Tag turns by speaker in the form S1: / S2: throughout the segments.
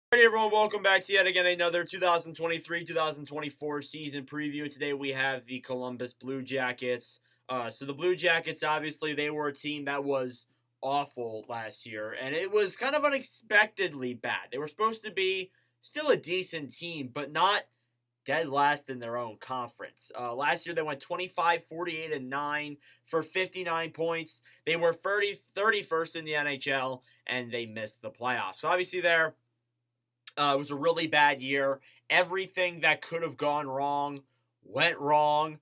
S1: All right, everyone, welcome back to yet again another 2023-2024 season preview. Today we have the Columbus Blue Jackets. So the Blue Jackets, obviously, they were a team that was awful last year, and it was kind of unexpectedly bad. They were supposed to be still a decent team, but not dead last in their own conference. Last year they went 25, 48, and 9 for 59 points. They were 31st in the NHL, and they missed the playoffs. So obviously it was a really bad year. Everything that could have gone wrong went wrong.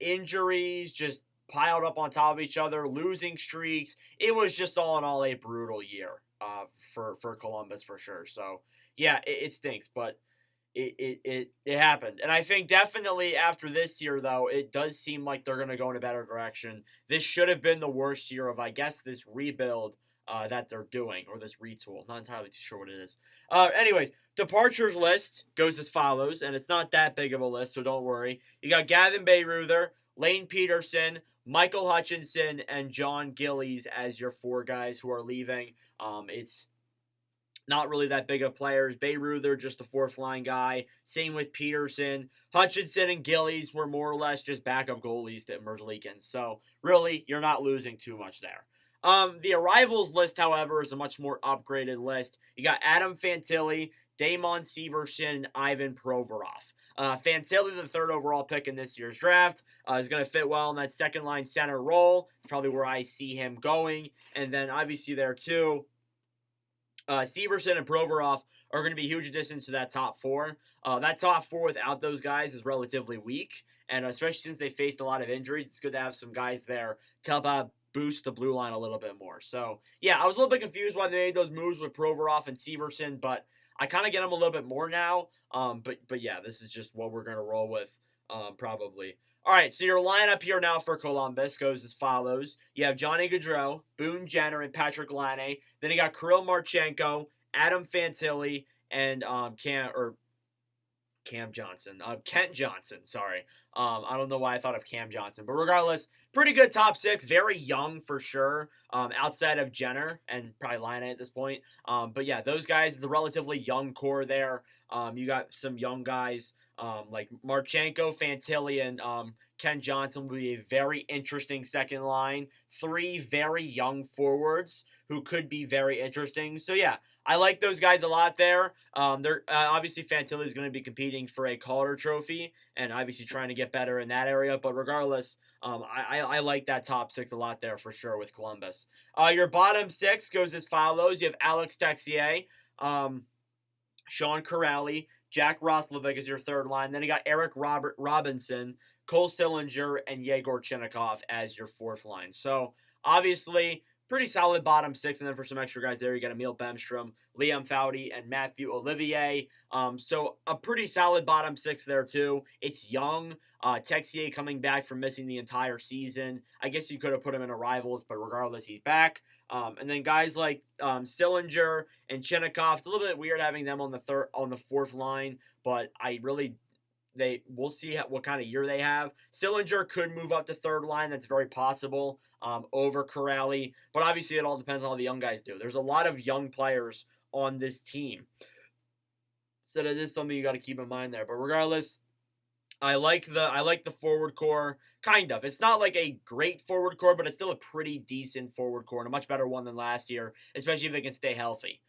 S1: Injuries just piled up on top of each other, losing streaks. It was just all in all a brutal year for Columbus for sure. So yeah, it stinks, but it happened. And I think definitely after this year, though, it does seem like they're going to go in a better direction. This should have been the worst year of, I guess, this rebuild that they're doing, or this retool. Not entirely too sure what it is. Anyways, departures list goes as follows, and it's not that big of a list, so don't worry. You got Gavin Bayreuther, Lane Peterson, Michael Hutchinson, and John Gillies as your four guys who are leaving. It's not really that big of players. Bayreuther, just a fourth line guy. Same with Peterson. Hutchinson and Gillies were more or less just backup goalies to Merzlikins. So really, you're not losing too much there. The arrivals list, however, is a much more upgraded list. You got Adam Fantilli, Damon Severson, Ivan Provorov. Fantilli, the third overall pick in this year's draft, is going to fit well in that second line center role. It's probably where I see him going. And then obviously there too, Severson and Provorov are going to be huge additions to that top four. That top four without those guys is relatively weak, and especially since they faced a lot of injuries, it's good to have some guys there to help boost the blue line a little bit more. So, yeah, I was a little bit confused why they made those moves with Provorov and Severson, but I kind of get them a little bit more now. But yeah, this is just what we're going to roll with probably. All right, so your lineup here now for Columbus goes as follows. You have Johnny Gaudreau, Boone Jenner, and Patrick Laine. Then you got Kirill Marchenko, Adam Fantilli, and Cam Johnson. Kent Johnson, sorry. I don't know why I thought of Cam Johnson. But regardless, pretty good top six. Very young for sure. Outside of Jenner and probably Laine at this point. But yeah, those guys, the relatively young core there. You got some young guys like Marchenko, Fantilli, and Ken Johnson will be a very interesting second line. Three very young forwards who could be very interesting. So yeah, I like those guys a lot there. They're obviously Fantilli is going to be competing for a Calder Trophy and obviously trying to get better in that area. But regardless, I like that top six a lot there for sure with Columbus. Your bottom six goes as follows. You have Alex Texier, Sean Kuraly, Jack Roslovic is your third line. Then you got Eric Robinson, Cole Sillinger, and Yegor Chinnikov as your fourth line. So obviously, pretty solid bottom six. And then for some extra guys there, you got Emil Bemstrom, Liam Foudy, and Matthew Olivier. So a pretty solid bottom six there too. It's young. Texier coming back from missing the entire season. I guess you could have put him in a rivals, but regardless, he's back. And then guys like Sillinger and Chinnikov. It's a little bit weird having them on the fourth line, but we'll see what kind of year they have. Sillinger could move up to third line. That's very possible over Kuraly. But obviously, it all depends on how the young guys do. There's a lot of young players on this team. So that is something you got to keep in mind there. But regardless, I like the forward core, kind of. It's not like a great forward core, but it's still a pretty decent forward core and a much better one than last year, especially if they can stay healthy.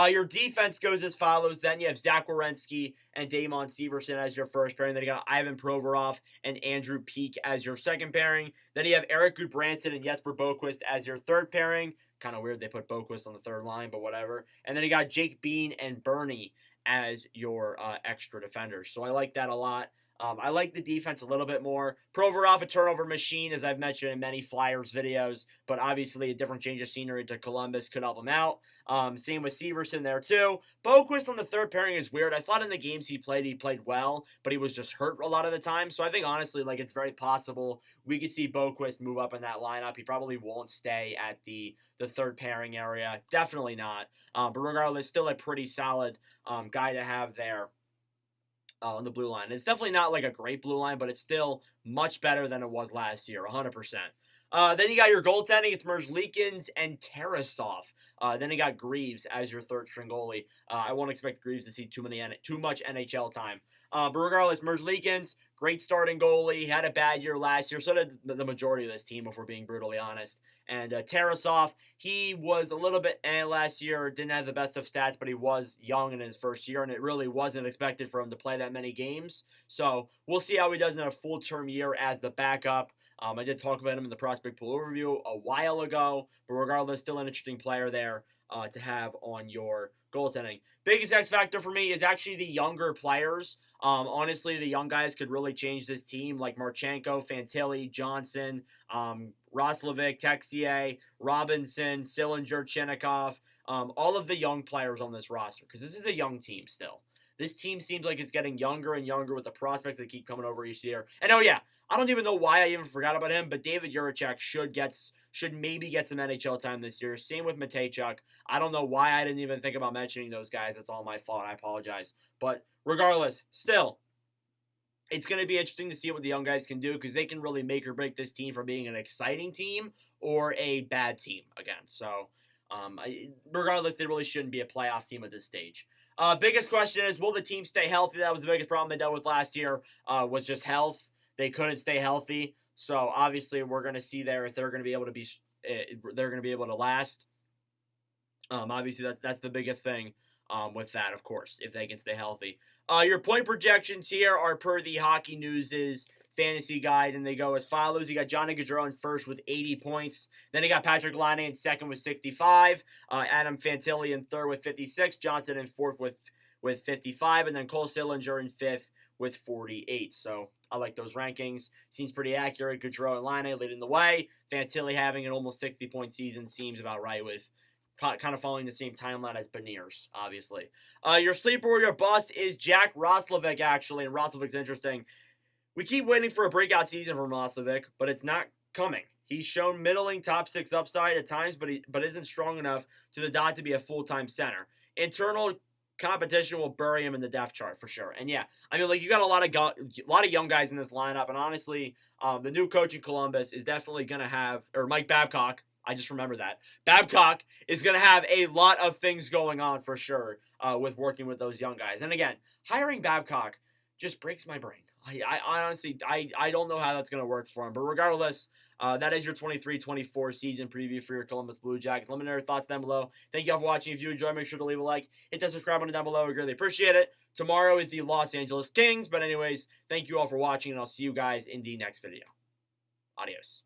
S1: Your defense goes as follows. Then you have Zach Werenski and Damon Severson as your first pairing. Then you got Ivan Provorov and Andrew Peeke as your second pairing. Then you have Eric Gudbranson and Jesper Boqvist as your third pairing. Kind of weird they put Boqvist on the third line, but whatever. And then you got Jake Bean and Bernie as your extra defenders. So I like that a lot. I like the defense a little bit more. Provorov, a turnover machine, as I've mentioned in many Flyers videos, but obviously a different change of scenery to Columbus could help him out. Same with Severson there, too. Boqvist on the third pairing is weird. I thought in the games he played well, but he was just hurt a lot of the time. So I think, honestly, it's very possible we could see Boqvist move up in that lineup. He probably won't stay at the third pairing area. Definitely not. But regardless, still a pretty solid guy to have there on the blue line. It's definitely not like a great blue line, but it's still much better than it was last year, 100%. Then you got your goaltending. It's Merzlikins and Tarasov. Then you got Greaves as your third string goalie. I won't expect Greaves to see too much NHL time. But regardless, Merzlikins, great starting goalie. He had a bad year last year. So did the majority of this team, if we're being brutally honest. And Tarasov, he was a little bit last year. Didn't have the best of stats, but he was young in his first year, and it really wasn't expected for him to play that many games. So we'll see how he does in a full-term year as the backup. I did talk about him in the prospect pool overview a while ago, but regardless, still an interesting player there to have on your goaltending. Biggest X factor for me is actually the younger players. Honestly, the young guys could really change this team, like Marchenko, Fantilli, Johnson, Roslovic, Texier, Robinson, Sillinger, Chinnikov, all of the young players on this roster, because this is a young team still. This team seems like it's getting younger and younger with the prospects that keep coming over each year. And oh yeah, I don't even know why I even forgot about him, but David Jiricek should maybe get some NHL time this year. Same with Matejchuk. I don't know why I didn't even think about mentioning those guys. That's all my fault. I apologize. But regardless, still, it's going to be interesting to see what the young guys can do, because they can really make or break this team from being an exciting team or a bad team again. So regardless, they really shouldn't be a playoff team at this stage. Biggest question is, will the team stay healthy? That was the biggest problem they dealt with last year, was just health. They couldn't stay healthy. So obviously we're going to see there if they're going to be able to last. Obviously that's the biggest thing with that, of course, if they can stay healthy. Your point projections here are per the Hockey News' fantasy guide, and they go as follows. You got Johnny Gaudreau in first with 80 points. Then you got Patrick Laine in second with 65. Adam Fantilli in third with 56. Johnson in fourth with 55. And then Cole Sillinger in fifth with 48. So I like those rankings. Seems pretty accurate. Gaudreau and Laine leading the way. Fantilli having an almost 60-point season seems about right, with kind of following the same timeline as Beniers, obviously. Your sleeper or your bust is Jack Roslovic, actually, and Roslovic's interesting. We keep waiting for a breakout season from Roslovic, but it's not coming. He's shown middling top six upside at times, but isn't strong enough to the dot to be a full-time center. Internal competition will bury him in the depth chart for sure. And yeah, I mean, like, you got a lot of young guys in this lineup, and honestly, the new coach in Columbus is definitely going to have, or Mike Babcock, I just remember that. Babcock is going to have a lot of things going on for sure with working with those young guys. And again, hiring Babcock just breaks my brain. I honestly, I don't know how that's going to work for him. But regardless, that is your 23-24 season preview for your Columbus Blue Jackets. Let me know your thoughts down below. Thank you all for watching. If you enjoyed, make sure to leave a like. Hit that subscribe button down below. We greatly appreciate it. Tomorrow is the Los Angeles Kings. But anyways, thank you all for watching, and I'll see you guys in the next video. Adios.